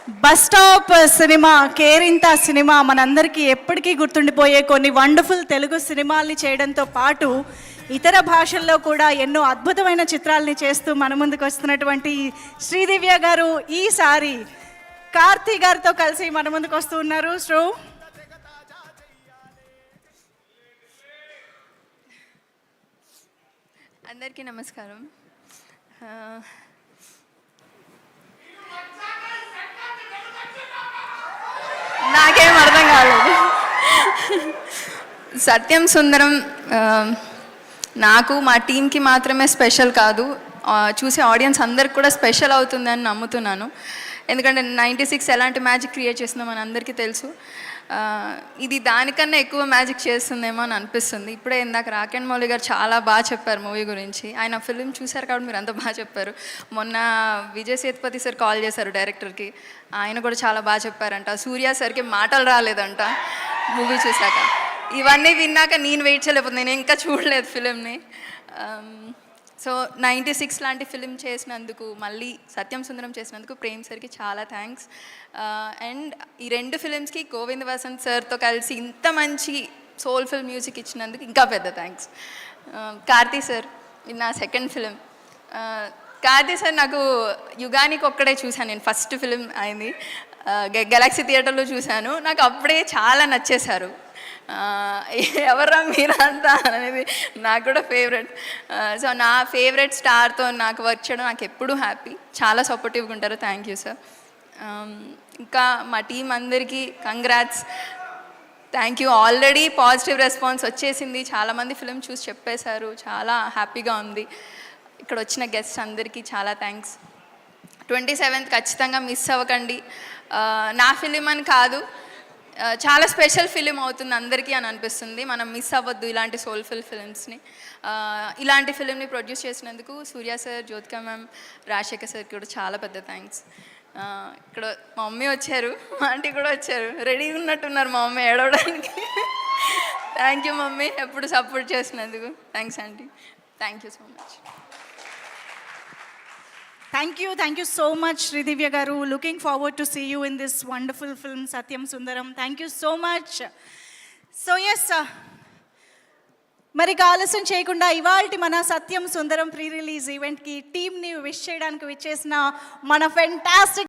Bus stop cinema, Kerintha cinema మనందరికీ ఎప్పటికీ గుర్తుండిపోయే కొన్ని వండర్ఫుల్ తెలుగు సినిమాల్ని చేయడంతో పాటు ఇతర భాషల్లో కూడా ఎన్నో అద్భుతమైన చిత్రాలని చేస్తూ మన ముందుకు వస్తున్నటువంటి శ్రీదివ్య గారు ఈసారి కార్తీ గారితో కలిసి మన ముందుకు వస్తూ ఉన్నారు. సో అందరికీ నమస్కారం. నాకేం అర్థం కాలేదు. సత్యం సుందరం నాకు మా టీంకి మాత్రమే స్పెషల్ కాదు, చూసే ఆడియన్స్ అందరికి కూడా స్పెషల్ అవుతుందని నమ్ముతున్నాను. ఎందుకంటే 96 ఎలాంటి మ్యాజిక్ క్రియేట్ చేస్తుందో మన అందరికీ తెలుసు. ఇది దానికన్నా ఎక్కువ మ్యాజిక్ చేస్తుందేమో అని అనిపిస్తుంది. ఇప్పుడే ఇందాక రాకెన్ మౌలి గారు చాలా బాగా చెప్పారు మూవీ గురించి. ఆయన ఫిలిం చూశారు కాబట్టి మీరు అంత బాగా చెప్పారు. మొన్న విజయ్ సేతుపతి సార్ కాల్ చేశారు డైరెక్టర్కి, ఆయన కూడా చాలా బాగా చెప్పారంట. సూర్య సార్కి మాటలు రాలేదంట మూవీ చూశాక. ఇవన్నీ విన్నాక నేను వెయిట్ చేయలేకపోతే, నేను ఇంకా చూడలేదు ఫిలింని. సో 96 లాంటి ఫిలిం చేసినందుకు, మళ్ళీ సత్యం సుందరం చేసినందుకు ప్రేమ్ సార్కి చాలా థ్యాంక్స్. అండ్ ఈ 2 ఫిలిమ్స్కి గోవింద్ వసంత్ సార్తో కలిసి ఇంత మంచి సోల్ఫుల్ మ్యూజిక్ ఇచ్చినందుకు ఇంకా పెద్ద థ్యాంక్స్. కార్తీ సార్, ఇది నా సెకండ్ ఫిలిం. కార్తీ సార్ నాకు యుగానికి ఒక్కడే చూశాను నేను, ఫస్ట్ ఫిలిం అయింది గెలాక్సీ థియేటర్లో చూశాను. నాకు అప్పుడే చాలా నచ్చేశారు. ఎవరా మీరంతా అనేది నాకు కూడా ఫేవరెట్. సో నా ఫేవరెట్ స్టార్తో నాకు వర్క్ చేయడం నాకు ఎప్పుడూ హ్యాపీ. చాలా సపోర్టివ్గా ఉంటారు. Thank you sir. ఇంకా మా టీం అందరికీ congrats, thank you. Already positive response వచ్చేసింది, చాలామంది ఫిలిం చూసి చెప్పేశారు, చాలా హ్యాపీగా ఉంది. ఇక్కడ వచ్చిన గెస్ట్ అందరికీ చాలా థ్యాంక్స్. 27th ఖచ్చితంగా మిస్ అవ్వకండి. నా ఫిలిం అని కాదు, చాలా స్పెషల్ ఫిలిం అవుతుంది అందరికీ అని అనిపిస్తుంది. మనం మిస్ అవ్వద్దు ఇలాంటి సోల్ఫుల్ ఫిలిమ్స్ని. ఇలాంటి ఫిలింని ప్రొడ్యూస్ చేసినందుకు సూర్య సార్, జ్యోతిక మ్యామ్, రాజశేఖర్ సార్కి కూడా చాలా పెద్ద థ్యాంక్స్. ఇక్కడ మా మమ్మీ వచ్చారు, మా ఆంటీ కూడా వచ్చారు, రెడీగా ఉన్నట్టున్నారు మా మమ్మీ ఏడవడానికి. థ్యాంక్ యూ మమ్మీ, ఎప్పుడు సపోర్ట్ చేసినందుకు. Thanks aunty. Thank you so much. Thank you so much, Sridivya garu. Looking forward to see you in this wonderful film, Satyam Sundaram. Thank you so much. So yes, మరి ఆలస్యం చేయకుండా ఇవాల్టి మన సత్యం సుందరం pre release ఈవెంట్కి టీమ్ని wish చేయడానికి విచ్చేసిన మన ఫెంటాస్టిక్